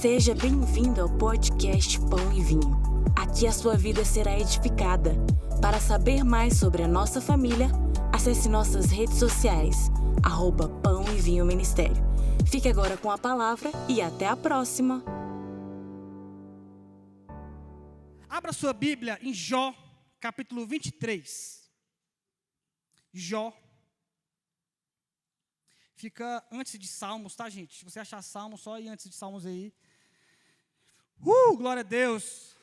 Seja bem-vindo ao podcast Pão e Vinho. Aqui a sua vida será edificada. Para saber mais sobre a nossa família, acesse nossas redes sociais, @Pão e Vinho Ministério. Fique agora com a palavra e até a próxima. Abra sua Bíblia em Jó, capítulo 23. Jó. Fica antes de Salmos, tá, gente? Se você achar Salmos, só ir antes de Salmos aí. Glória a Deus.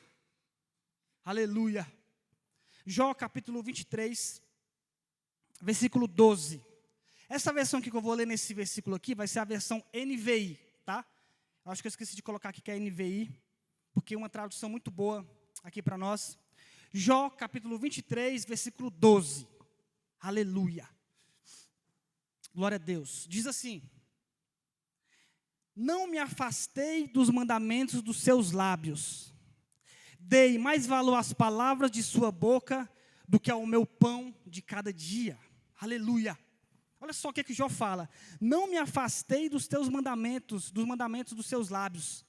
Aleluia. Jó, capítulo 23, versículo 12. Essa versão que eu vou ler nesse versículo aqui vai ser a versão NVI, tá? Eu acho que eu esqueci de colocar aqui que é NVI, porque é uma tradução muito boa aqui para nós. Jó, capítulo 23, versículo 12. Aleluia. Glória a Deus. Diz assim: não me afastei dos mandamentos dos seus lábios. Dei mais valor às palavras de sua boca do que ao meu pão de cada dia. Aleluia. Olha só o que Jó fala. Não me afastei dos teus mandamentos, dos mandamentos dos seus lábios.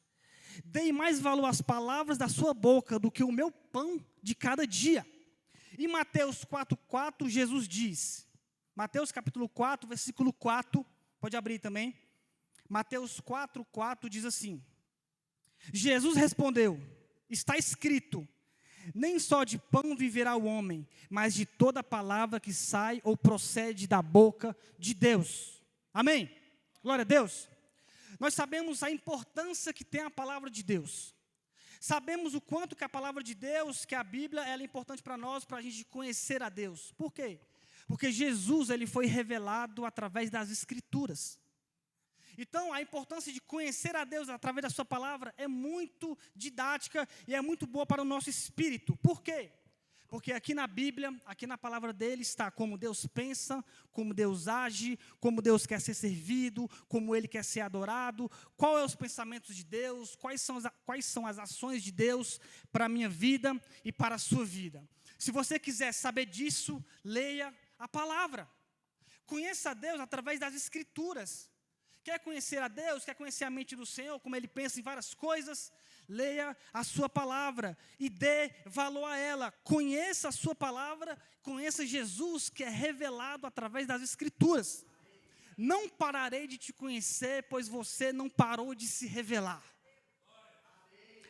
Dei mais valor às palavras da sua boca do que o meu pão de cada dia. Em Mateus 4,4, Jesus diz, Mateus capítulo 4, versículo 4, pode abrir também. Mateus 4,4 diz assim: Jesus respondeu, está escrito, nem só de pão viverá o homem, mas de toda palavra que sai ou procede da boca de Deus. Amém? Glória a Deus. Nós sabemos a importância que tem a palavra de Deus. Sabemos o quanto que a palavra de Deus, que a Bíblia, ela é importante para nós, para a gente conhecer a Deus. Por quê? Porque Jesus, ele foi revelado através das Escrituras. Então, a importância de conhecer a Deus através da sua palavra é muito didática e é muito boa para o nosso espírito. Por quê? Porque aqui na Bíblia, aqui na palavra dele está como Deus pensa, como Deus age, como Deus quer ser servido, como ele quer ser adorado, quais são os pensamentos de Deus, quais são as ações de Deus para a minha vida e para a sua vida. Se você quiser saber disso, leia a palavra. Conheça a Deus através das Escrituras. Quer conhecer a Deus, quer conhecer a mente do Senhor, como Ele pensa em várias coisas, leia a sua palavra e dê valor a ela. Conheça a sua palavra, conheça Jesus, que é revelado através das Escrituras. Não pararei de te conhecer, pois você não parou de se revelar.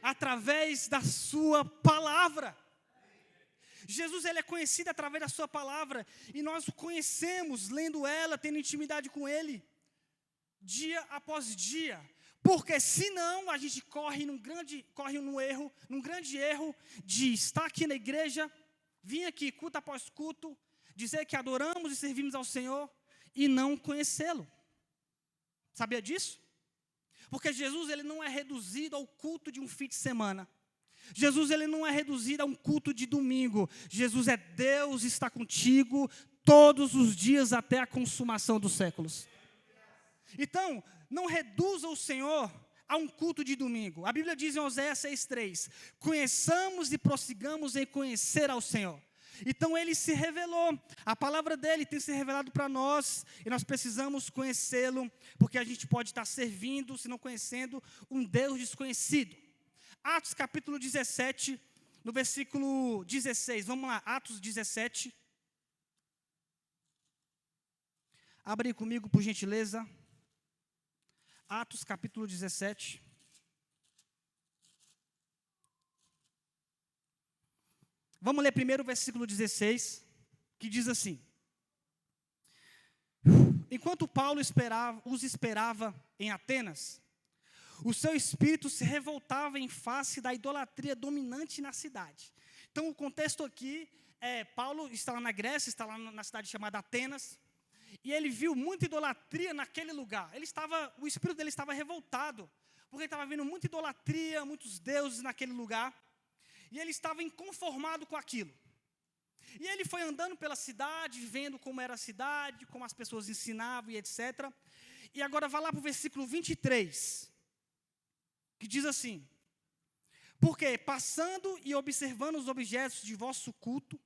Através da sua palavra. Jesus, ele é conhecido através da sua palavra, e nós o conhecemos, lendo ela, tendo intimidade com ele, dia após dia, porque senão a gente corre num grande erro de estar aqui na igreja, vir aqui culto após culto, dizer que adoramos e servimos ao Senhor, e não conhecê-lo. Sabia disso? Porque Jesus, ele não é reduzido ao culto de um fim de semana. Jesus, ele não é reduzido a um culto de domingo. Jesus é Deus, está contigo todos os dias até a consumação dos séculos. Então, não reduza o Senhor a um culto de domingo. A Bíblia diz em Oséias 6,3, conheçamos e prossigamos em conhecer ao Senhor. Então, ele se revelou, a palavra dele tem se revelado para nós, e nós precisamos conhecê-lo, porque a gente pode estar servindo, se não conhecendo, um Deus desconhecido. Atos capítulo 17, no versículo 16, vamos lá, Atos 17. Abre comigo, por gentileza. Atos capítulo 17. Vamos ler primeiro o versículo 16, que diz assim: enquanto Paulo os esperava em Atenas, o seu espírito se revoltava em face da idolatria dominante na cidade. Então, o contexto aqui é, Paulo está lá na Grécia, está lá na cidade chamada Atenas, e ele viu muita idolatria naquele lugar. O espírito dele estava revoltado, porque estava vendo muita idolatria, muitos deuses naquele lugar, e ele estava inconformado com aquilo. E ele foi andando pela cidade, vendo como era a cidade, como as pessoas ensinavam e etc. E agora vai lá para o versículo 23, que diz assim: porque passando e observando os objetos de vosso culto,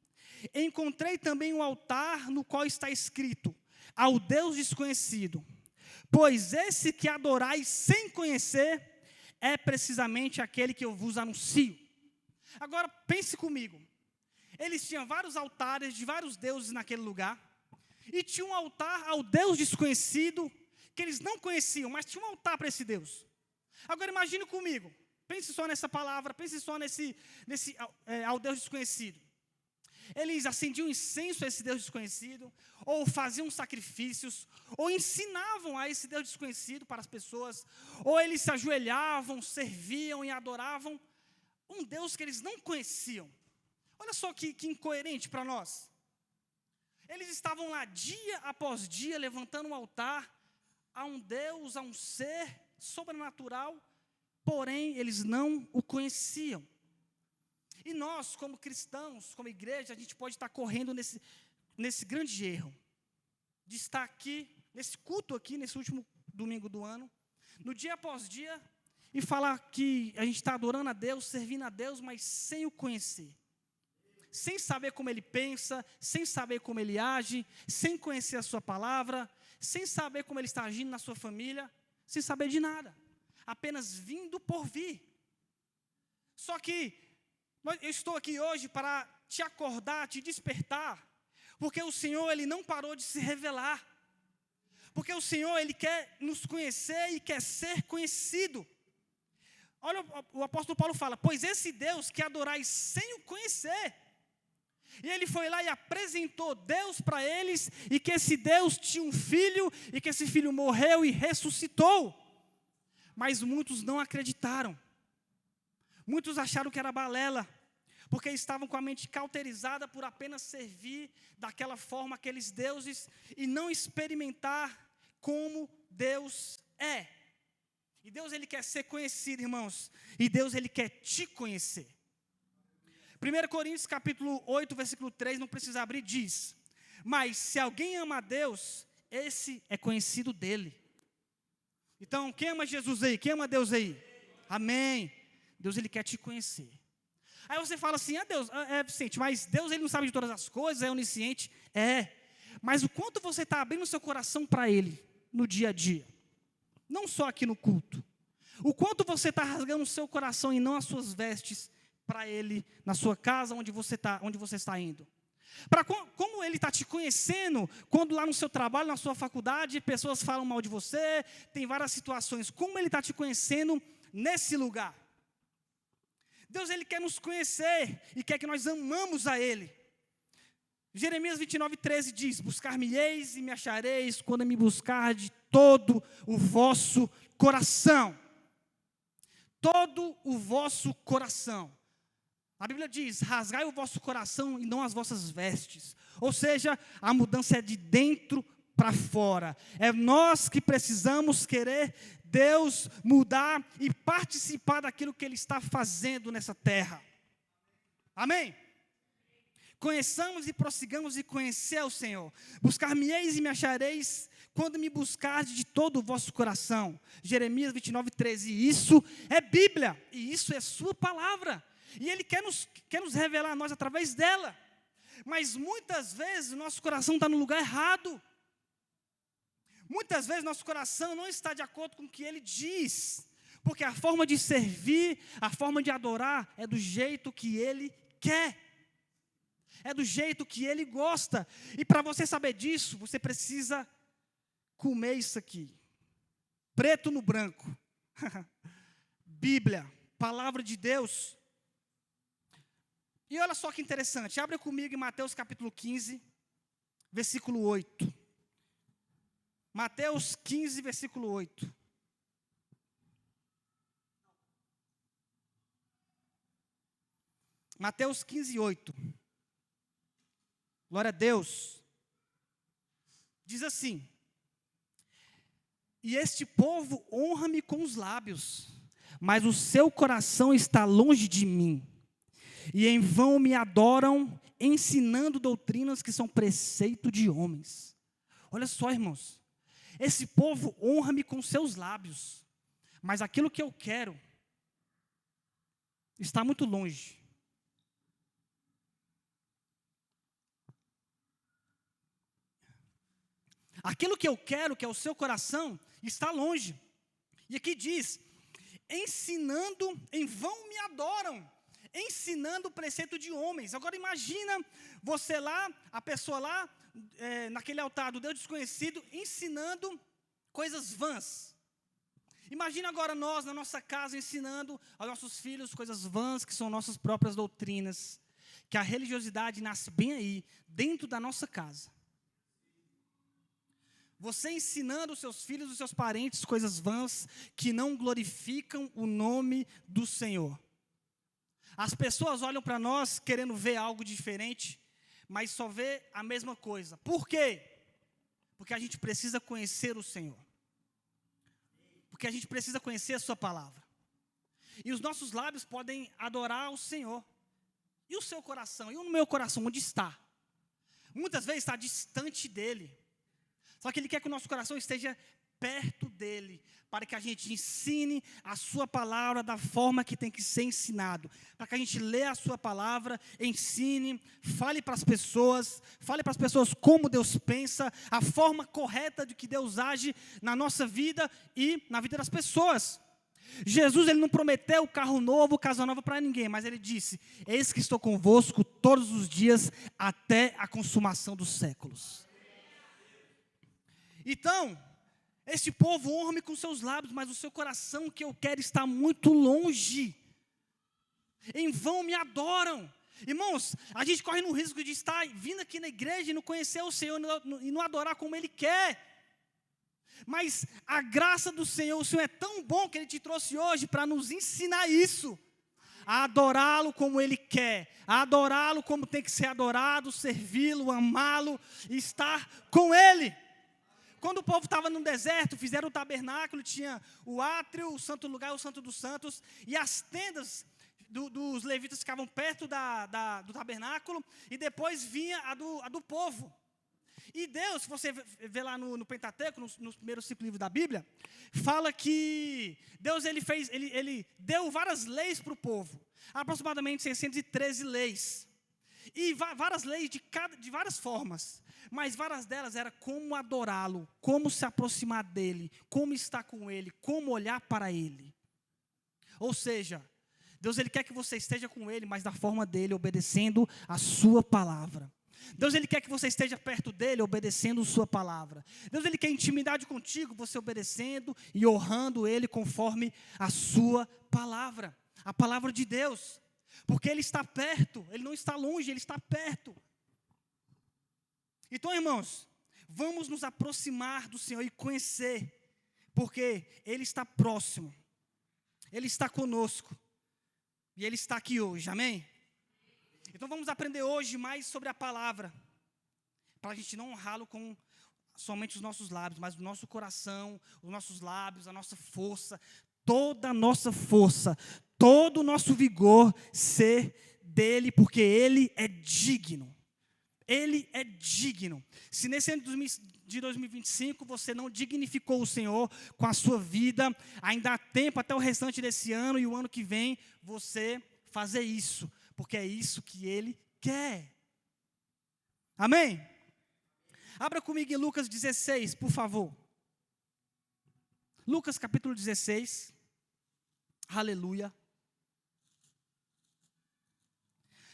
encontrei também um altar no qual está escrito, ao Deus desconhecido. Pois esse que adorais sem conhecer, é precisamente aquele que eu vos anuncio. Agora, pense comigo. Eles tinham vários altares de vários deuses naquele lugar. E tinha um altar ao Deus desconhecido, que eles não conheciam, mas tinha um altar para esse Deus. Agora, imagine comigo. Pense só nessa palavra, pense só ao Deus desconhecido. Eles acendiam incenso a esse Deus desconhecido, ou faziam sacrifícios, ou ensinavam a esse Deus desconhecido para as pessoas, ou eles se ajoelhavam, serviam e adoravam um Deus que eles não conheciam. Olha só que incoerente para nós. Eles estavam lá dia após dia, levantando um altar a um Deus, a um ser sobrenatural, porém eles não o conheciam. E nós, como cristãos, como igreja, a gente pode estar correndo nesse grande erro, de estar aqui, nesse culto aqui, nesse último domingo do ano, no dia após dia, e falar que a gente está adorando a Deus, servindo a Deus, mas sem o conhecer. Sem saber como Ele pensa, sem saber como Ele age, sem conhecer a sua palavra, sem saber como Ele está agindo na sua família, sem saber de nada. Apenas vindo por vir. Só que eu estou aqui hoje para te acordar, te despertar, porque o Senhor, Ele não parou de se revelar. Porque o Senhor, Ele quer nos conhecer e quer ser conhecido. Olha, o apóstolo Paulo fala, pois esse Deus que adorais sem o conhecer. E ele foi lá e apresentou Deus para eles, e que esse Deus tinha um filho, e que esse filho morreu e ressuscitou. Mas muitos não acreditaram. Muitos acharam que era balela, porque estavam com a mente cauterizada por apenas servir daquela forma aqueles deuses, e não experimentar como Deus é. E Deus, Ele quer ser conhecido, irmãos, e Deus, Ele quer te conhecer. 1 Coríntios capítulo 8, versículo 3, não precisa abrir, diz, mas se alguém ama a Deus, esse é conhecido dele. Então, quem ama Jesus aí? Quem ama Deus aí? Amém. Deus, Ele quer te conhecer. Aí você fala assim, Deus, Vicente, mas Deus, Ele não sabe de todas as coisas, é onisciente. Mas o quanto você está abrindo o seu coração para Ele, no dia a dia? Não só aqui no culto. O quanto você está rasgando o seu coração e não as suas vestes para Ele, na sua casa, onde você está indo. Como Ele está te conhecendo, quando lá no seu trabalho, na sua faculdade, pessoas falam mal de você, tem várias situações. Como Ele está te conhecendo nesse lugar? Deus, Ele quer nos conhecer e quer que nós amamos a Ele. Jeremias 29, 13 diz, buscar-me-eis e me achareis, quando me buscar de todo o vosso coração. Todo o vosso coração. A Bíblia diz, rasgai o vosso coração e não as vossas vestes. Ou seja, a mudança é de dentro para fora. É nós que precisamos querer Deus mudar e participar daquilo que Ele está fazendo nessa terra. Amém? Conheçamos e prossigamos e conhecer o Senhor. Buscar-me-eis e me achareis, quando me buscardes de todo o vosso coração. Jeremias 29, 13. E isso é Bíblia, e isso é sua palavra. E Ele quer nos revelar a nós através dela. Mas muitas vezes o nosso coração está no lugar errado. Muitas vezes nosso coração não está de acordo com o que Ele diz. Porque a forma de servir, a forma de adorar é do jeito que Ele quer. É do jeito que Ele gosta. E para você saber disso, você precisa comer isso aqui. Preto no branco. Bíblia, palavra de Deus. E olha só que interessante, abre comigo em Mateus capítulo 15, versículo 8. Mateus 15, versículo 8. Mateus 15, 8. Glória a Deus. Diz assim, e este povo honra-me com os lábios, mas o seu coração está longe de mim. E em vão me adoram, ensinando doutrinas que são preceito de homens. Olha só, irmãos. Esse povo honra-me com seus lábios, mas aquilo que eu quero está muito longe. Aquilo que eu quero, que é o seu coração, está longe. E aqui diz, ensinando, em vão me adoram, ensinando o preceito de homens. Agora imagina você lá, a pessoa lá, naquele altar do Deus desconhecido, ensinando coisas vãs. Imagina agora nós, na nossa casa, ensinando aos nossos filhos coisas vãs, que são nossas próprias doutrinas. Que a religiosidade nasce bem aí, dentro da nossa casa. Você ensinando os seus filhos, os seus parentes, coisas vãs, que não glorificam o nome do Senhor. As pessoas olham para nós querendo ver algo diferente, mas só vê a mesma coisa. Por quê? Porque a gente precisa conhecer o Senhor. Porque a gente precisa conhecer a sua palavra. E os nossos lábios podem adorar o Senhor. E o seu coração? E o meu coração, onde está? Muitas vezes está distante dele. Só que ele quer que o nosso coração esteja perto dele, para que a gente ensine a sua palavra da forma que tem que ser ensinado. Para que a gente lê a sua palavra, ensine, fale para as pessoas como Deus pensa, a forma correta de que Deus age na nossa vida e na vida das pessoas. Jesus, ele não prometeu carro novo, casa nova para ninguém, mas ele disse: eis que estou convosco todos os dias até a consumação dos séculos. Então, este povo honra-me com seus lábios, mas o seu coração que eu quero está muito longe. Em vão me adoram. Irmãos, a gente corre no risco de estar vindo aqui na igreja e não conhecer o Senhor e não adorar como Ele quer. Mas a graça do Senhor, o Senhor é tão bom que Ele te trouxe hoje para nos ensinar isso. A adorá-lo como Ele quer, a adorá-lo como tem que ser adorado, servi-lo, amá-lo e estar com Ele. Quando o povo estava no deserto, fizeram o tabernáculo, tinha o átrio, o santo lugar, o santo dos santos, e as tendas dos levitas ficavam perto do tabernáculo, e depois vinha a do povo. E Deus, se você vê lá no Pentateuco, nos primeiros 5 livros da Bíblia, fala que Deus ele deu várias leis para o povo, aproximadamente 613 leis. E várias leis de várias formas, mas várias delas eram como adorá-lo, como se aproximar dele, como estar com ele, como olhar para ele. Ou seja, Deus ele quer que você esteja com ele, mas da forma dele, obedecendo a sua palavra. Deus ele quer que você esteja perto dele, obedecendo a sua palavra. Deus ele quer intimidade contigo, você obedecendo e honrando ele conforme a sua palavra, a palavra de Deus. Porque ele está perto, ele não está longe, ele está perto. Então, irmãos, vamos nos aproximar do Senhor e conhecer, porque Ele está próximo, Ele está conosco, e Ele está aqui hoje, amém? Então vamos aprender hoje mais sobre a palavra, para a gente não honrá-lo com somente os nossos lábios, mas o nosso coração, os nossos lábios, a nossa força, toda a nossa força, todo o nosso vigor ser dEle, porque Ele é digno. Ele é digno. Se nesse ano de 2025 você não dignificou o Senhor com a sua vida, ainda há tempo até o restante desse ano e o ano que vem você fazer isso, porque é isso que Ele quer. Amém? Abra comigo em Lucas 16, por favor. Lucas capítulo 16. Aleluia.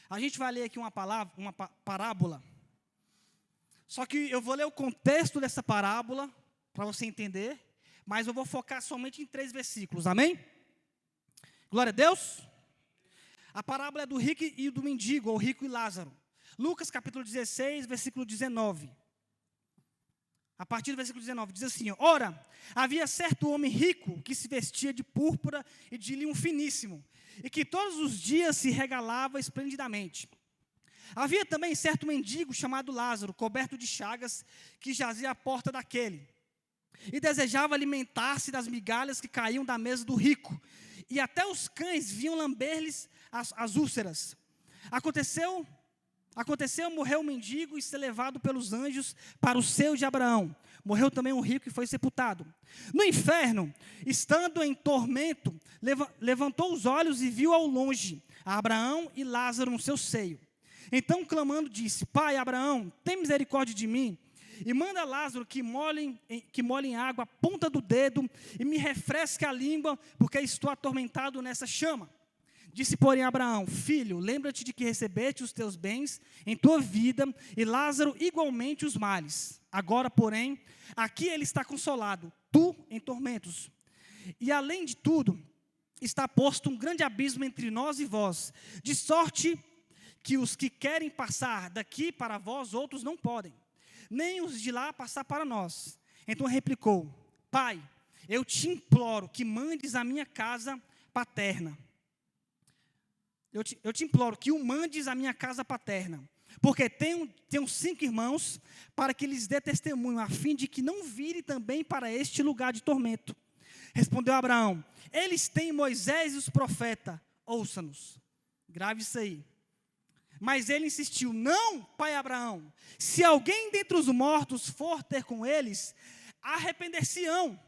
A gente vai ler aqui uma parábola. Só que eu vou ler o contexto dessa parábola, para você entender, mas eu vou focar somente em 3 versículos, amém? Glória a Deus. A parábola é do rico e do mendigo, ou rico e Lázaro. Lucas capítulo 16, versículo 19. A partir do versículo 19, diz assim: ora, havia certo homem rico que se vestia de púrpura e de linho finíssimo, e que todos os dias se regalava esplendidamente. Havia também certo mendigo chamado Lázaro, coberto de chagas, que jazia à porta daquele, e desejava alimentar-se das migalhas que caíam da mesa do rico, e até os cães vinham lamber-lhes as úlceras. Aconteceu, morreu o mendigo e ser levado pelos anjos para o seio de Abraão. Morreu também um rico e foi sepultado. No inferno, estando em tormento, levantou os olhos e viu ao longe a Abraão e Lázaro no seu seio. Então, clamando, disse: Pai, Abraão, tem misericórdia de mim, e manda Lázaro que molhe em água a ponta do dedo e me refresque a língua, porque estou atormentado nessa chama. Disse, porém, Abraão: filho, lembra-te de que recebeste os teus bens em tua vida, e Lázaro igualmente os males. Agora, porém, aqui ele está consolado, tu em tormentos. E além de tudo, está posto um grande abismo entre nós e vós, de sorte que os que querem passar daqui para vós outros não podem, nem os de lá passar para nós. Então replicou: pai, eu te imploro que mandes a minha casa paterna. Eu te imploro que o mandes à minha casa paterna, porque tenho 5 irmãos, para que lhes dê testemunho, a fim de que não virem também para este lugar de tormento. Respondeu Abraão: eles têm Moisés e os profetas, ouça-nos. Grave isso aí. Mas ele insistiu: não, pai Abraão, se alguém dentre os mortos for ter com eles, arrepender-se-ão.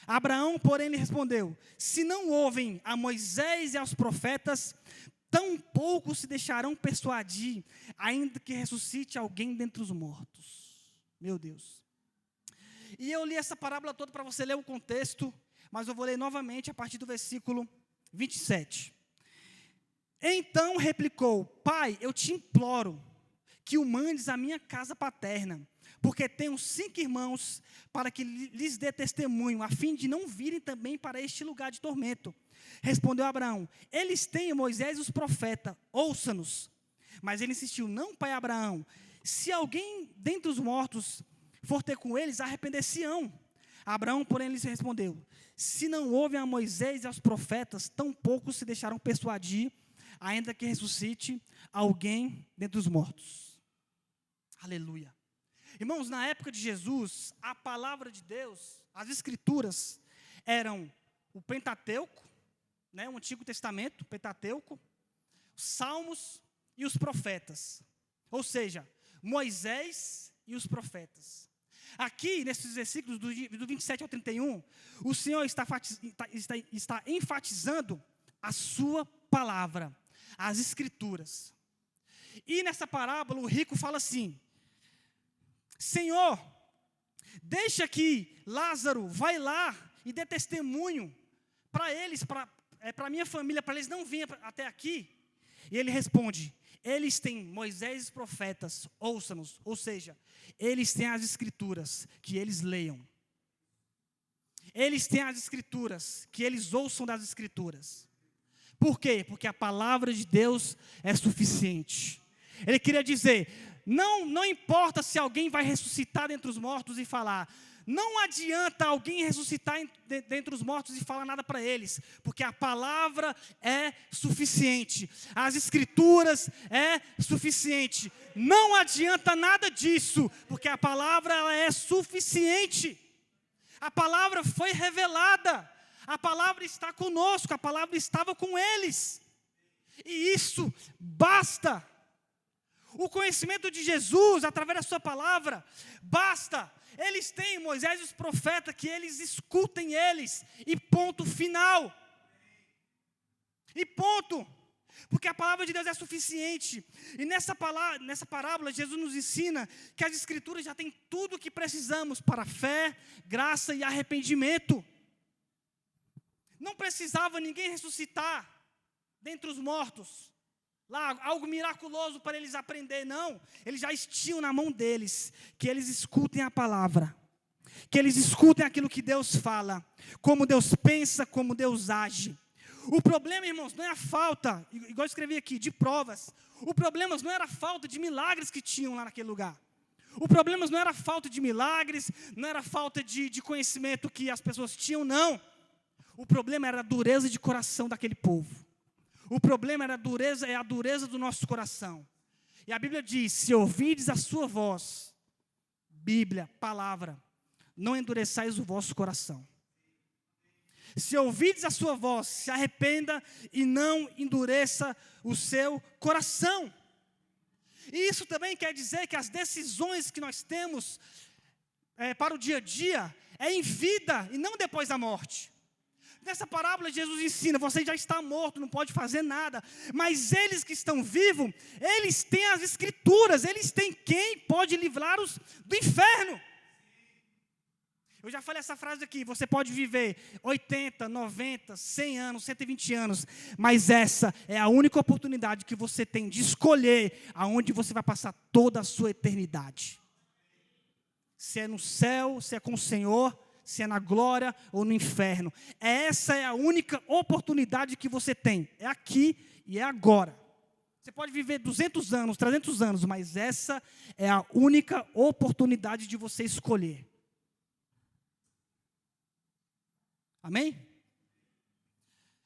Abraão, porém, lhe respondeu: se não ouvem a Moisés e aos profetas, tão pouco se deixarão persuadir, ainda que ressuscite alguém dentre os mortos. Meu Deus. E eu li essa parábola toda para você ler o contexto, mas eu vou ler novamente a partir do versículo 27. Então replicou: pai, eu te imploro que o mandes à minha casa paterna, porque tenho 5 irmãos, para que lhes dê testemunho, a fim de não virem também para este lugar de tormento. Respondeu Abraão: eles têm Moisés e os profetas, ouça-nos. Mas ele insistiu: não, pai Abraão, se alguém dentre os mortos for ter com eles, arrepender-se-ão. Abraão, porém, lhes respondeu: se não ouvem a Moisés e aos profetas, tão pouco se deixarão persuadir, ainda que ressuscite alguém dentre os mortos. Aleluia. Irmãos, na época de Jesus, a palavra de Deus, as escrituras, eram o Pentateuco, o Antigo Testamento, o Pentateuco, os Salmos e os profetas. Ou seja, Moisés e os profetas. Aqui, nesses versículos do 27 ao 31, o Senhor está enfatizando a sua palavra, as escrituras. E nessa parábola, o rico fala assim: Senhor, deixa que Lázaro vai lá e dê testemunho para eles, para a minha família, para eles não virem até aqui. E ele responde: eles têm Moisés e os profetas, ouça-nos. Ou seja, eles têm as escrituras, que eles leiam. Eles têm as escrituras, que eles ouçam das escrituras. Por quê? Porque a palavra de Deus é suficiente. Ele queria dizer: não importa se alguém vai ressuscitar dentre os mortos e falar. Não adianta alguém ressuscitar dentre os mortos e falar nada para eles, porque a palavra é suficiente, as escrituras é suficiente. Não adianta nada disso, porque a palavra ela é suficiente. A palavra foi revelada, a palavra está conosco, a palavra estava com eles, e isso basta. O conhecimento de Jesus, através da sua palavra, basta. Eles têm Moisés e os profetas, que eles escutem eles, e ponto final. E ponto. Porque a palavra de Deus é suficiente. E nessa parábola, Jesus nos ensina que as escrituras já têm tudo o que precisamos para fé, graça e arrependimento. Não precisava ninguém ressuscitar dentre os mortos. Lá, algo miraculoso para eles aprender, não. Eles já tinham na mão deles, que eles escutem a palavra, que eles escutem aquilo que Deus fala, como Deus pensa, como Deus age. O problema, irmãos, não é a falta, igual eu escrevi aqui, de provas. O problema não era a falta de milagres que tinham lá naquele lugar. O problema não era a falta de milagres, não era a falta de conhecimento que as pessoas tinham, não. O problema era a dureza de coração daquele povo. O problema era a dureza do nosso coração. E a Bíblia diz: se ouvides a sua voz, Bíblia, palavra, não endureçais o vosso coração. Se ouvides a sua voz, se arrependa e não endureça o seu coração. E isso também quer dizer que as decisões que nós temos para o dia a dia é em vida e não depois da morte. Nessa parábola, Jesus ensina: você já está morto, não pode fazer nada. Mas eles que estão vivos, eles têm as Escrituras, eles têm quem pode livrá-los do inferno. Eu já falei essa frase aqui: você pode viver 80, 90, 100 anos, 120 anos, mas essa é a única oportunidade que você tem de escolher aonde você vai passar toda a sua eternidade. Se é no céu, se é com o Senhor, se é na glória ou no inferno. Essa é a única oportunidade que você tem. É aqui e é agora. Você pode viver 200 anos, 300 anos, mas essa é a única oportunidade de você escolher. Amém?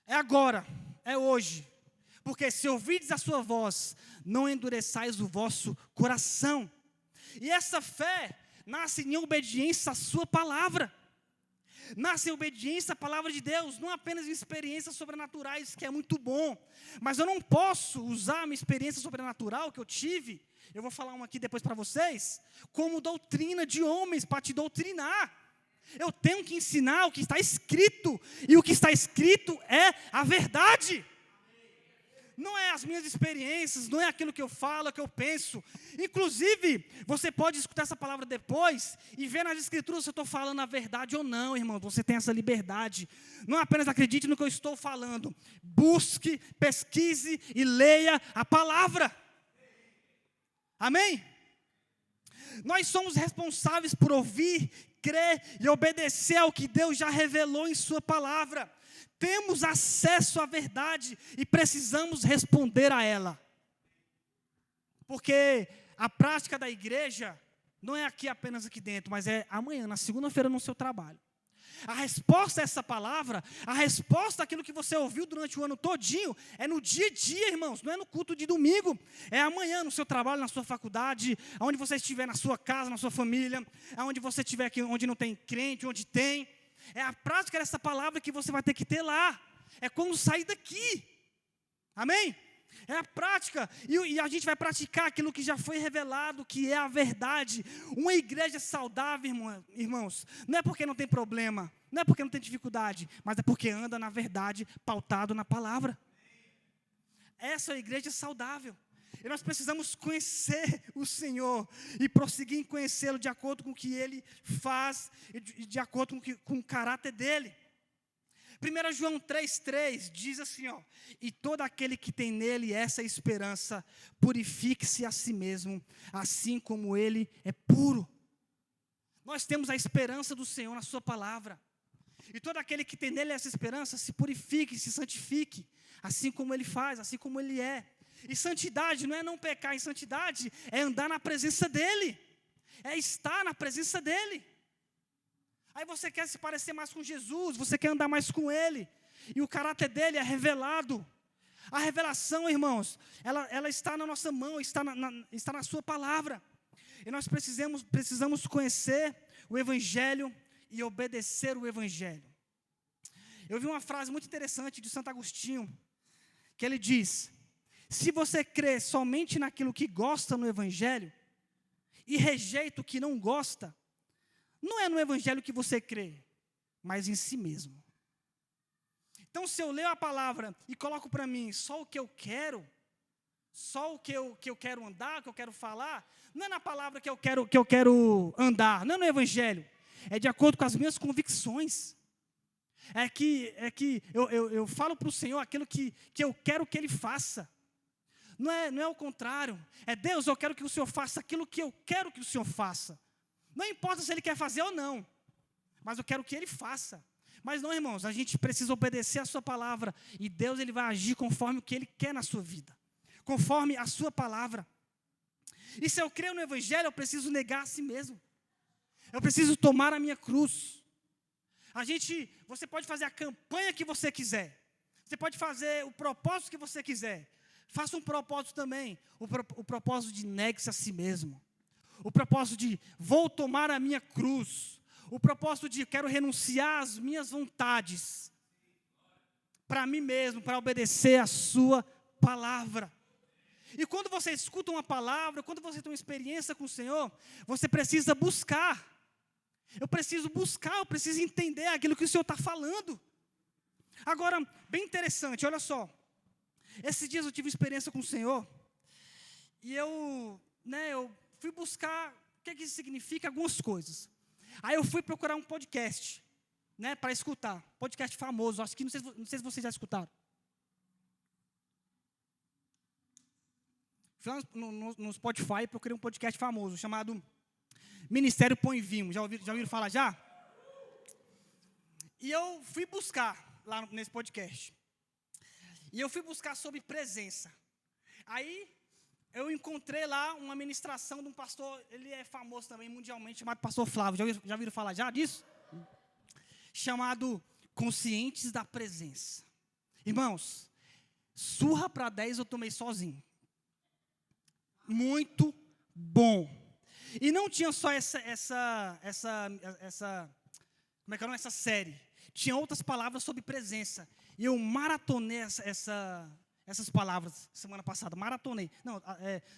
É agora, é hoje. Porque se ouvides a sua voz, não endureçais o vosso coração. E essa fé nasce em obediência à sua palavra. Nasce em obediência à palavra de Deus, não apenas em experiências sobrenaturais, que é muito bom. Mas eu não posso usar a minha experiência sobrenatural que eu tive, eu vou falar uma aqui depois para vocês, como doutrina de homens, para te doutrinar. Eu tenho que ensinar o que está escrito, e o que está escrito é a verdade. Não é as minhas experiências, não é aquilo que eu falo, é o que eu penso. Inclusive, você pode escutar essa palavra depois e ver nas Escrituras se eu estou falando a verdade ou não, irmão. Você tem essa liberdade. Não apenas acredite no que eu estou falando. Busque, pesquise e leia a palavra. Amém? Nós somos responsáveis por ouvir, crer e obedecer ao que Deus já revelou em sua palavra. Temos acesso à verdade e precisamos responder a ela. Porque a prática da igreja não é aqui apenas aqui dentro, mas é amanhã, na segunda-feira, no seu trabalho. A resposta a essa palavra, a resposta àquilo que você ouviu durante o ano todinho, é no dia a dia, irmãos, não é no culto de domingo, é amanhã no seu trabalho, na sua faculdade, aonde você estiver, na sua casa, na sua família, aonde você estiver aqui, onde não tem crente, onde tem. É a prática dessa palavra que você vai ter que ter lá. É quando sair daqui. Amém? É a prática. E a gente vai praticar aquilo que já foi revelado, que é a verdade. Uma igreja saudável, irmãos, não é porque não tem problema, não é porque não tem dificuldade, mas é porque anda na verdade, pautado na palavra. Essa é a igreja saudável. E nós precisamos conhecer o Senhor e prosseguir em conhecê-lo de acordo com o que Ele faz e de acordo com o caráter dEle. 1 João 3,3 diz assim, ó: e todo aquele que tem nele essa esperança, purifique-se a si mesmo, assim como Ele é puro. Nós temos a esperança do Senhor na sua palavra. E todo aquele que tem nele essa esperança, se purifique, se santifique, assim como Ele faz, assim como Ele é. E santidade não é não pecar, em santidade é andar na presença dEle, é estar na presença dEle. Aí você quer se parecer mais com Jesus, você quer andar mais com Ele, e o caráter dEle é revelado. A revelação, irmãos, ela está na nossa mão, está na sua palavra. E nós precisamos conhecer o Evangelho e obedecer o Evangelho. Eu vi uma frase muito interessante de Santo Agostinho, que ele diz: se você crê somente naquilo que gosta no Evangelho e rejeita o que não gosta, não é no Evangelho que você crê, mas em si mesmo. Então, se eu leio a palavra e coloco para mim só o que eu quero, só o que eu quero andar, o que eu quero falar, não é na palavra que eu quero andar, não é no Evangelho, é de acordo com as minhas convicções. É que eu falo para o Senhor aquilo que eu quero que Ele faça. Não é o contrário. É: Deus, eu quero que o Senhor faça aquilo que eu quero que o Senhor faça. Não importa se Ele quer fazer ou não, mas eu quero que Ele faça. Mas não, irmãos, a gente precisa obedecer a sua palavra, e Deus, Ele vai agir conforme o que Ele quer na sua vida, conforme a sua palavra. E se eu creio no Evangelho, eu preciso negar a si mesmo. Eu preciso tomar a minha cruz. Você pode fazer a campanha que você quiser, você pode fazer o propósito que você quiser. Faça um propósito também, o propósito de negue-se a si mesmo. O propósito de vou tomar a minha cruz. O propósito de quero renunciar às minhas vontades, para mim mesmo, para obedecer a sua palavra. E quando você escuta uma palavra, quando você tem uma experiência com o Senhor, você precisa buscar. Eu preciso buscar, eu preciso entender aquilo que o Senhor está falando. Agora, bem interessante, olha só. Esses dias eu tive experiência com o Senhor, e eu fui buscar o que isso significa, algumas coisas. Aí eu fui procurar um podcast, para escutar. Podcast famoso, acho que não sei se vocês já escutaram. Fui lá no Spotify e procurei um podcast famoso, chamado Ministério Pão e Vinho. Já ouviram falar já? E eu fui buscar lá nesse podcast. E eu fui buscar sobre presença. Aí eu encontrei lá uma ministração de um pastor, ele é famoso também mundialmente, chamado Pastor Flávio. Já ouviram falar já disso? Chamado Conscientes da Presença. Irmãos, surra para 10 eu tomei sozinho. Muito bom. E não tinha só essa como é que é essa série. Tinha outras palavras sobre presença. E eu maratonei essas palavras semana passada. Maratonei. Não,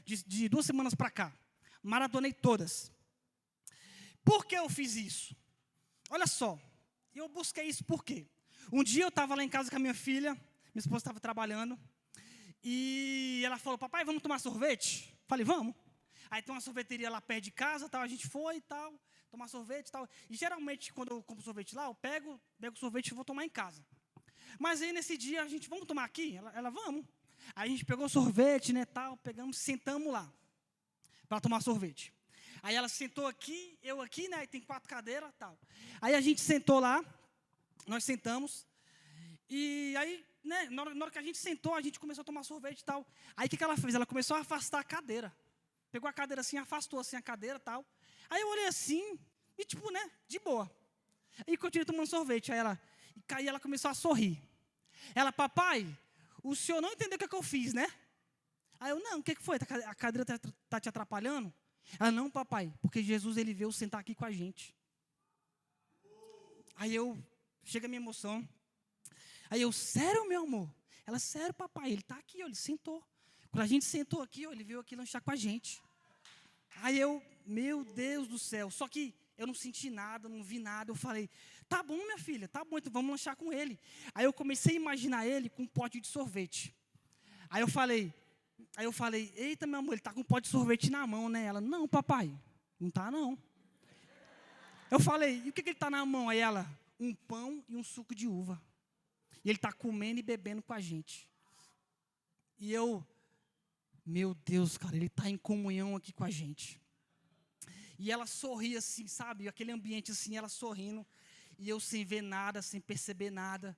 de 2 semanas para cá. Maratonei todas. Por que eu fiz isso? Olha só. Eu busquei isso por quê? Um dia eu estava lá em casa com a minha filha. Minha esposa estava trabalhando. E ela falou, papai, vamos tomar sorvete? Falei, vamos. Aí tem uma sorveteria lá perto de casa, tal, a gente foi e tal, tomar sorvete e tal. E geralmente, quando eu compro sorvete lá, eu pego o sorvete e vou tomar em casa. Mas aí, nesse dia, a gente, vamos tomar aqui? Ela, vamos. Aí a gente pegou o sorvete, tal, pegamos, sentamos lá, para tomar sorvete. Aí ela sentou aqui, eu aqui, aí tem 4 cadeiras, tal. Aí a gente sentou lá, nós sentamos, e aí, na hora que a gente sentou, a gente começou a tomar sorvete e tal. Aí o que ela fez? Ela começou a afastar a cadeira. Pegou a cadeira assim, afastou assim a cadeira e tal. Aí eu olhei assim, e tipo, de boa. Aí continuei tomando sorvete. Aí ela começou a sorrir. Ela, papai, o senhor não entendeu o que eu fiz, né? Aí eu, não, o que foi? A cadeira está te atrapalhando? Ela, não, papai, porque Jesus, ele veio sentar aqui com a gente. Aí chega a minha emoção. Aí eu, sério, meu amor? Ela, sério, papai, ele está aqui, ele sentou. Quando a gente sentou aqui, ele veio aqui lanchar com a gente. Aí eu, meu Deus do céu, só que eu não senti nada, não vi nada. Eu falei, tá bom, minha filha, tá bom, então vamos lanchar com ele. Aí eu comecei a imaginar ele com um pote de sorvete. Aí eu falei, eita, meu amor, ele está com um pote de sorvete na mão, né? Ela, não, papai, não está não. Eu falei, e o que ele está na mão? Aí ela, um pão e um suco de uva. E ele está comendo e bebendo com a gente. E eu, meu Deus, cara, ele está em comunhão aqui com a gente. E ela sorria assim, sabe? Aquele ambiente assim, ela sorrindo. E eu sem ver nada, sem perceber nada.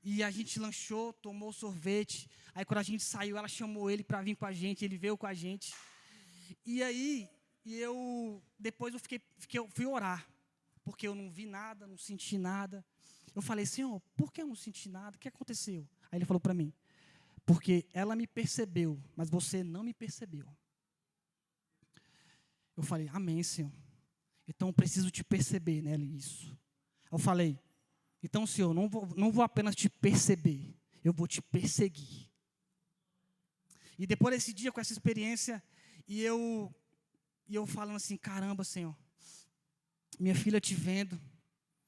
E a gente lanchou, tomou sorvete. Aí quando a gente saiu, ela chamou ele para vir com a gente. Ele veio com a gente. E aí, depois eu fui orar. Porque eu não vi nada, não senti nada. Eu falei, Senhor, por que eu não senti nada? O que aconteceu? Aí ele falou para mim, porque ela me percebeu, mas você não me percebeu. Eu falei, amém, Senhor. Então eu preciso te perceber, né, isso. Eu falei, então, Senhor, não vou apenas te perceber, eu vou te perseguir. E depois desse dia, com essa experiência, e eu falando assim, caramba, Senhor, minha filha te vendo,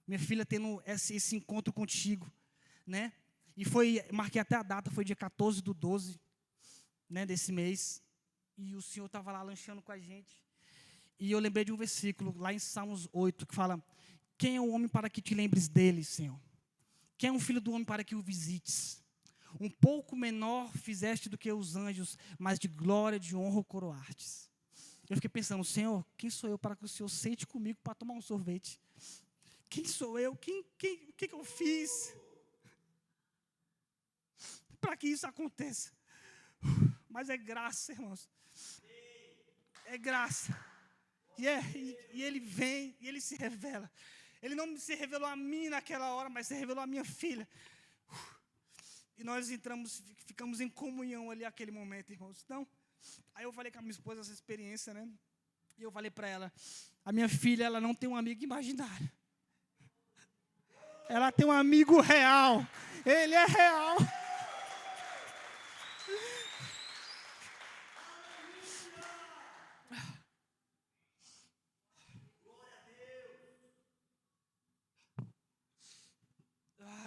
minha filha tendo esse encontro contigo, né? E marquei até a data, foi dia 14/12, desse mês. E o Senhor estava lá lanchando com a gente. E eu lembrei de um versículo, lá em Salmos 8, que fala, quem é o homem para que te lembres dele, Senhor? Quem é o filho do homem para que o visites? Um pouco menor fizeste do que os anjos, mas de glória e de honra o coroastes. Eu fiquei pensando, Senhor, quem sou eu para que o Senhor sente comigo para tomar um sorvete? Quem sou eu? O que eu fiz para que isso aconteça? Mas é graça, irmãos. É graça. E ele vem, e ele se revela. Ele não se revelou a mim naquela hora, mas se revelou a minha filha. E nós ficamos em comunhão ali naquele momento, irmãos. Então, aí eu falei com a minha esposa essa experiência, E eu falei para ela, a minha filha, ela não tem um amigo imaginário. Ela tem um amigo real. Ele é real.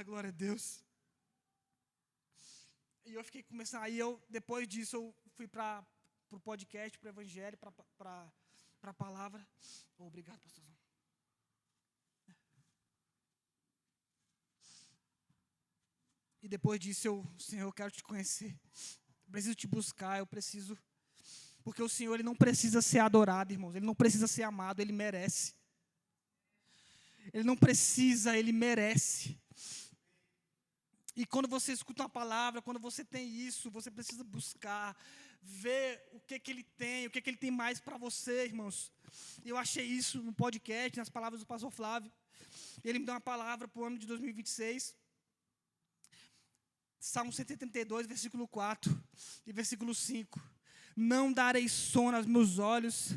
Glória a Deus. E eu fiquei começando, depois disso, eu fui para o podcast, para o evangelho, para a palavra. Obrigado, pastorzão. E depois disso, Senhor, eu quero te conhecer. Eu preciso te buscar, porque o Senhor, Ele não precisa ser adorado, irmãos. Ele não precisa ser amado, Ele merece. Ele não precisa, Ele merece. E quando você escuta uma palavra, quando você tem isso, você precisa buscar, ver o que Ele tem, o que Ele tem mais para você, irmãos. Eu achei isso no podcast, nas palavras do pastor Flávio. Ele me deu uma palavra para o ano de 2026. Salmo 132, versículo 4 e versículo 5. Não darei sono aos meus olhos,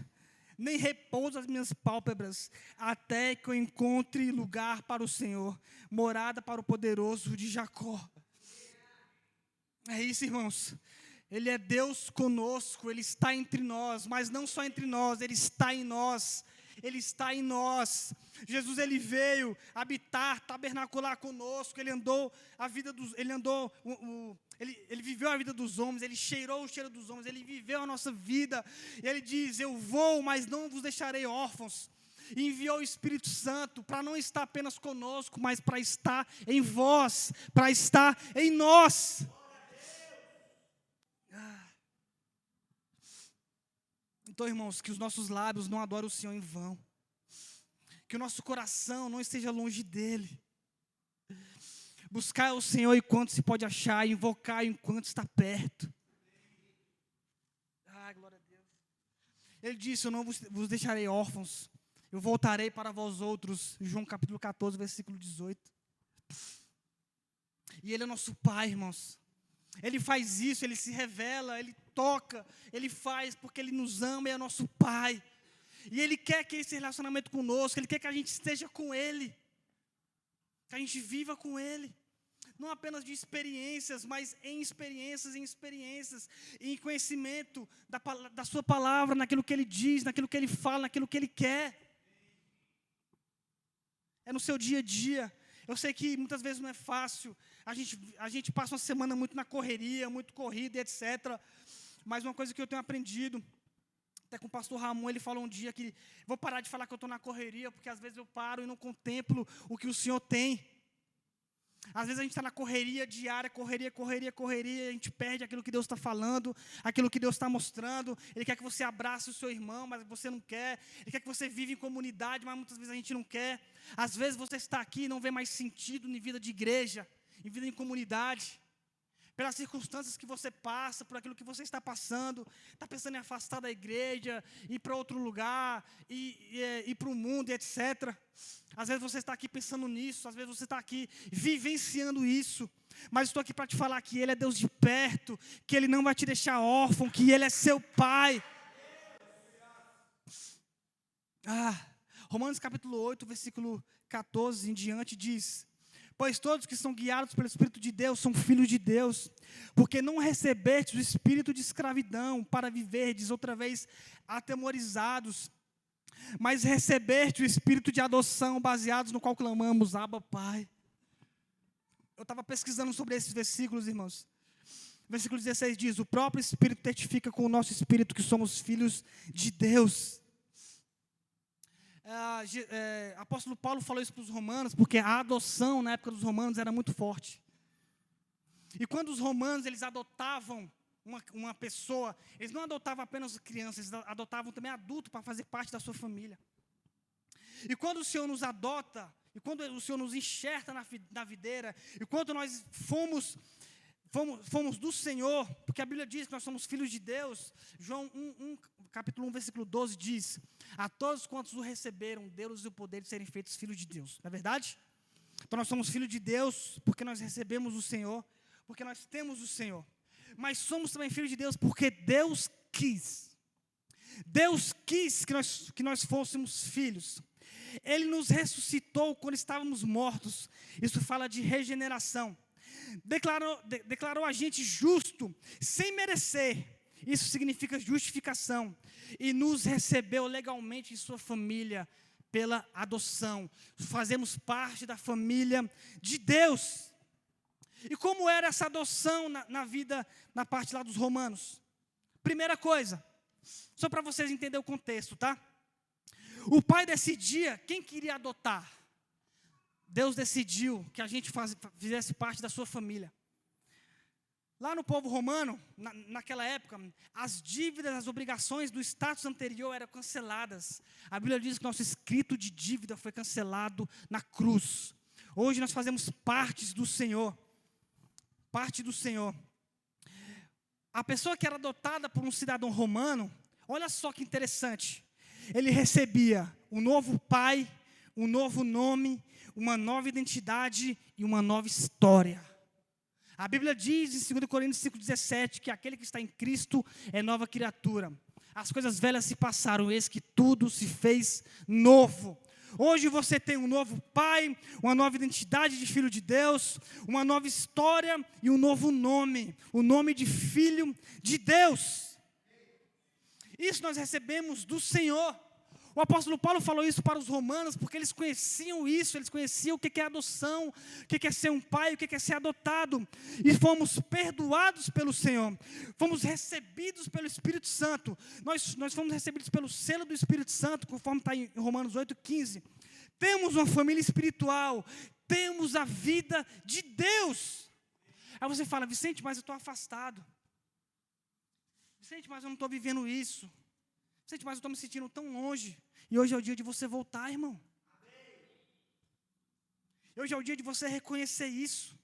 nem repouso às minhas pálpebras, até que eu encontre lugar para o Senhor, morada para o poderoso de Jacó. É isso, irmãos. Ele é Deus conosco, Ele está entre nós, mas não só entre nós, Ele está em nós. Ele está em nós. Jesus, Ele veio habitar, tabernacular conosco. Ele andou a vida dos, Ele viveu a vida dos homens. Ele cheirou o cheiro dos homens. Ele viveu a nossa vida. E Ele diz: eu vou, mas não vos deixarei órfãos. E enviou o Espírito Santo para não estar apenas conosco, mas para estar em vós, para estar em nós. Então, irmãos, que os nossos lábios não adorem o Senhor em vão. Que o nosso coração não esteja longe dEle. Buscar o Senhor enquanto se pode achar, invocar enquanto está perto. Glória a Deus. Ele disse: eu não vos deixarei órfãos, eu voltarei para vós outros. João capítulo 14, versículo 18. E Ele é nosso Pai, irmãos. Ele faz isso, Ele se revela, Ele toca, Ele faz porque Ele nos ama e é nosso Pai. E Ele quer que esse relacionamento conosco, Ele quer que a gente esteja com Ele, que a gente viva com Ele. Não apenas de experiências, mas em experiências, em conhecimento da sua palavra, naquilo que Ele diz, naquilo que Ele fala, naquilo que Ele quer. É no seu dia a dia. Eu sei que muitas vezes não é fácil, a gente passa uma semana muito na correria, muito corrida, etc. Mas uma coisa que eu tenho aprendido, até com o pastor Ramon, ele falou um dia que vou parar de falar que eu estou na correria, porque às vezes eu paro e não contemplo o que o Senhor tem. Às vezes a gente está na correria diária, correria, a gente perde aquilo que Deus está falando, aquilo que Deus está mostrando. Ele quer que você abrace o seu irmão, mas você não quer. Ele quer que você viva em comunidade, mas muitas vezes a gente não quer. Às vezes você está aqui e não vê mais sentido em vida de igreja, em vida em comunidade. Pelas circunstâncias que você passa, por aquilo que você está passando, está pensando em afastar da igreja, ir para outro lugar, ir para o mundo, etc. Às vezes você está aqui pensando nisso, às vezes você está aqui vivenciando isso. Mas estou aqui para te falar que Ele é Deus de perto, que Ele não vai te deixar órfão, que Ele é seu Pai. Romanos capítulo 8, versículo 14 em diante diz: pois todos que são guiados pelo Espírito de Deus são filhos de Deus, porque não recebestes o espírito de escravidão para viverdes outra vez atemorizados, mas recebeste o espírito de adoção, baseados no qual clamamos: Abba, Pai. Eu estava pesquisando sobre esses versículos, irmãos. Versículo 16 diz: o próprio Espírito testifica com o nosso espírito que somos filhos de Deus. Apóstolo Paulo falou isso para os romanos, porque a adoção na época dos romanos era muito forte. E quando os romanos eles adotavam uma pessoa, eles não adotavam apenas crianças, eles adotavam também adulto para fazer parte da sua família. E quando o Senhor nos adota, e quando o Senhor nos enxerta na videira, e quando nós fomos do Senhor, porque a Bíblia diz que nós somos filhos de Deus. João 1, capítulo 1, versículo 12 diz: a todos quantos o receberam, deu-lhes o poder de serem feitos filhos de Deus. Não é verdade? Então nós somos filhos de Deus porque nós recebemos o Senhor, porque nós temos o Senhor. Mas somos também filhos de Deus porque Deus quis. Deus quis que nós fôssemos filhos. Ele nos ressuscitou quando estávamos mortos. Isso fala de regeneração. Declarou a gente justo, sem merecer. Isso significa justificação. E nos recebeu legalmente em sua família, pela adoção. Fazemos parte da família de Deus. E como era essa adoção na vida, na parte lá dos romanos? Primeira coisa, só para vocês entenderem o contexto, tá? O pai decidia quem queria adotar. Deus decidiu que a gente fizesse parte da sua família. Lá no povo romano, naquela época, as dívidas, as obrigações do status anterior eram canceladas. A Bíblia diz que nosso escrito de dívida foi cancelado na cruz. Hoje nós fazemos parte do Senhor. Parte do Senhor. A pessoa que era adotada por um cidadão romano, olha só que interessante. Ele recebia um novo pai, um novo nome, uma nova identidade e uma nova história. A Bíblia diz em 2 Coríntios 5,17 que aquele que está em Cristo é nova criatura. As coisas velhas se passaram, eis que tudo se fez novo. Hoje você tem um novo pai, uma nova identidade de filho de Deus, uma nova história e um novo nome, o nome de filho de Deus. Isso nós recebemos do Senhor. O apóstolo Paulo falou isso para os romanos, porque eles conheciam isso, eles conheciam o que é adoção, o que é ser um pai, o que é ser adotado. E fomos perdoados pelo Senhor, fomos recebidos pelo Espírito Santo. Nós fomos recebidos pelo selo do Espírito Santo, conforme está em Romanos 8,15. Temos uma família espiritual, temos a vida de Deus. Aí você fala, Vicente, mas eu estou afastado. Vicente, mas eu não estou vivendo isso. Vicente, mas eu estou me sentindo tão longe. E hoje é o dia de você voltar, irmão. Hoje é o dia de você reconhecer isso.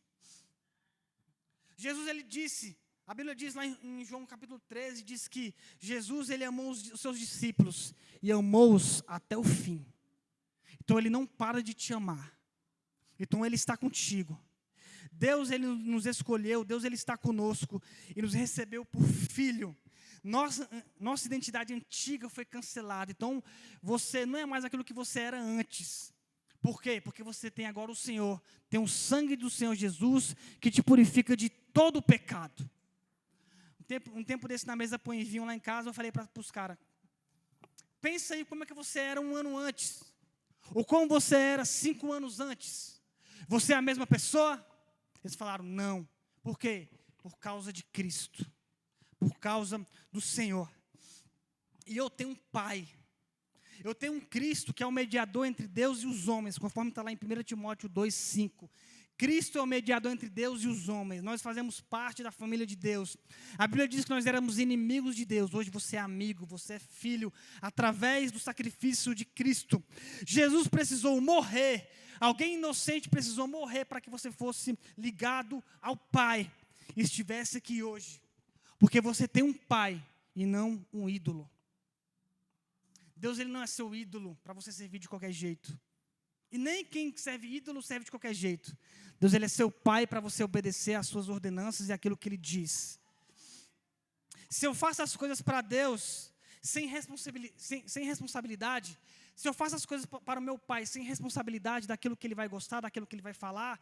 Jesus, ele disse, a Bíblia diz lá em João capítulo 13, diz que Jesus, ele amou os seus discípulos e amou-os até o fim. Então, ele não para de te amar. Então, ele está contigo. Deus, ele nos escolheu, Deus, ele está conosco e nos recebeu por filho. Nossa identidade antiga foi cancelada. Então, você não é mais aquilo que você era antes. Por quê? Porque você tem agora o Senhor. Tem o sangue do Senhor Jesus que te purifica de todo o pecado. Um tempo desse na mesa põe vinho lá em casa, eu falei para os caras, pensa aí como é que você era um ano antes. Ou como você era 5 anos antes. Você é a mesma pessoa? Eles falaram, não. Por quê? Por causa de Cristo. Por causa do Senhor. E eu tenho um Pai. Eu tenho um Cristo que é o mediador entre Deus e os homens, conforme está lá em 1 Timóteo 2,5. Cristo é o mediador entre Deus e os homens. Nós fazemos parte da família de Deus. A Bíblia diz que nós éramos inimigos de Deus. Hoje você é amigo, você é filho, através do sacrifício de Cristo. Jesus precisou morrer. Alguém inocente precisou morrer para que você fosse ligado ao Pai e estivesse aqui hoje. Porque você tem um pai e não um ídolo. Deus, ele não é seu ídolo para você servir de qualquer jeito. E nem quem serve ídolo serve de qualquer jeito. Deus, ele é seu pai para você obedecer às suas ordenanças e àquilo que ele diz. Se eu faço as coisas para Deus sem responsabilidade, se eu faço as coisas para o meu pai sem responsabilidade daquilo que ele vai gostar, daquilo que ele vai falar,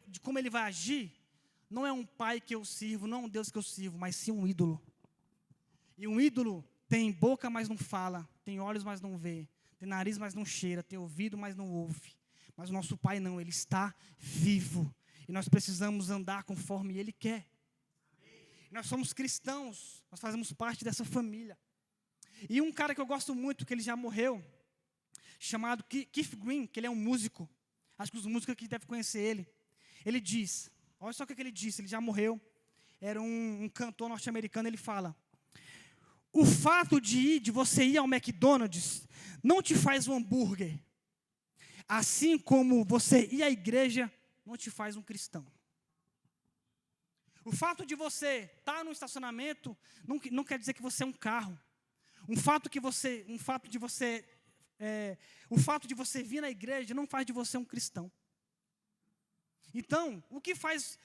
de como ele vai agir, não é um pai que eu sirvo, não é um Deus que eu sirvo, mas sim um ídolo. E um ídolo tem boca, mas não fala, tem olhos, mas não vê, tem nariz, mas não cheira, tem ouvido, mas não ouve. Mas o nosso Pai não, ele está vivo. E nós precisamos andar conforme ele quer. Nós somos cristãos, nós fazemos parte dessa família. E um cara que eu gosto muito, que ele já morreu, chamado Keith Green, que ele é um músico. Acho que os músicos aqui devem conhecer ele. Ele diz... Olha só o que ele disse, ele já morreu, era um cantor norte-americano, ele fala, o fato de você ir ao McDonald's não te faz um hambúrguer, assim como você ir à igreja não te faz um cristão. O fato de você estar no estacionamento não quer dizer que você é um carro. O fato de você vir na igreja não faz de você um cristão. Então, o que faz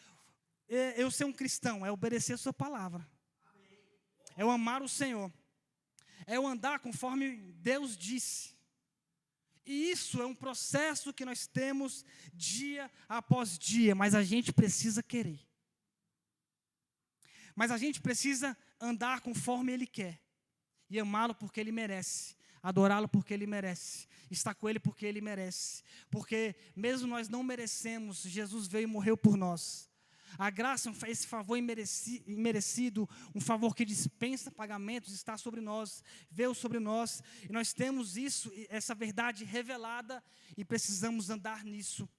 eu ser um cristão? É obedecer a sua palavra. É eu amar o Senhor. É eu andar conforme Deus disse. E isso é um processo que nós temos dia após dia, mas a gente precisa querer. Mas a gente precisa andar conforme Ele quer. E amá-lo porque Ele merece. Adorá-lo porque Ele merece. Estar com Ele porque Ele merece. Porque mesmo nós não merecemos, Jesus veio e morreu por nós. A graça, esse favor imerecido, um favor que dispensa pagamentos, está sobre nós, veio sobre nós. E nós temos isso, essa verdade revelada, e precisamos andar nisso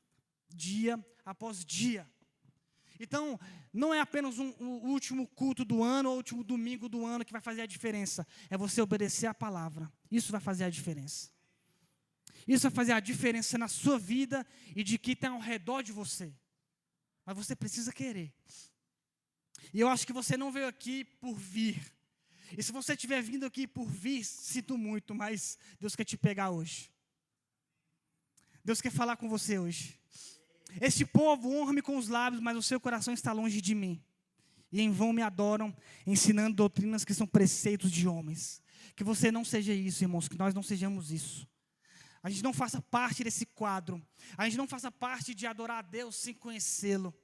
dia após dia. Então, não é apenas o último culto do ano, ou o último domingo do ano que vai fazer a diferença. É você obedecer a palavra. Isso vai fazer a diferença. Isso vai fazer a diferença na sua vida e de quem está ao redor de você. Mas você precisa querer. E eu acho que você não veio aqui por vir. E se você estiver vindo aqui por vir, sinto muito, mas Deus quer te pegar hoje. Deus quer falar com você hoje. Este povo honra-me com os lábios, mas o seu coração está longe de mim. E em vão me adoram, ensinando doutrinas que são preceitos de homens. Que você não seja isso, irmãos, que nós não sejamos isso. A gente não faça parte desse quadro. A gente não faça parte de adorar a Deus sem conhecê-lo.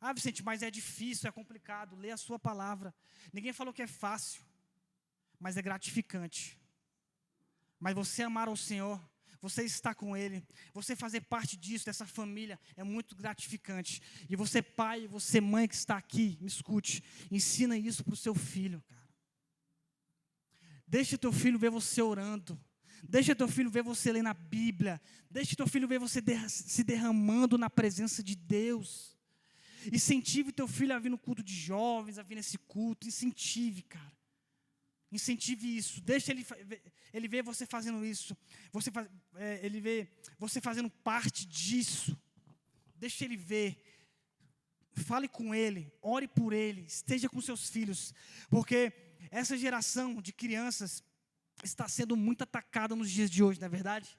Ah, Vicente, mas é difícil, é complicado. Lê a sua palavra. Ninguém falou que é fácil, mas é gratificante. Mas você amar ao Senhor, você estar com Ele, você fazer parte disso, dessa família, é muito gratificante. E você pai, você mãe que está aqui, me escute, ensina isso para o seu filho, cara. Deixa teu filho ver você orando. Deixa teu filho ver você lendo a Bíblia. Deixa teu filho ver você se derramando na presença de Deus. Incentive teu filho a vir no culto de jovens, a vir nesse culto. Incentive, cara. Incentive isso. Deixa ele ver você fazendo isso. Ele vê você fazendo parte disso. Deixa ele ver. Fale com ele. Ore por ele. Esteja com seus filhos. Porque essa geração de crianças está sendo muito atacada nos dias de hoje, não é verdade?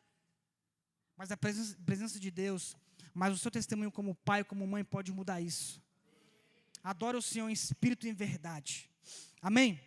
Mas a presença de Deus, mas o seu testemunho como pai, como mãe, pode mudar isso. Adore o Senhor em espírito e em verdade. Amém?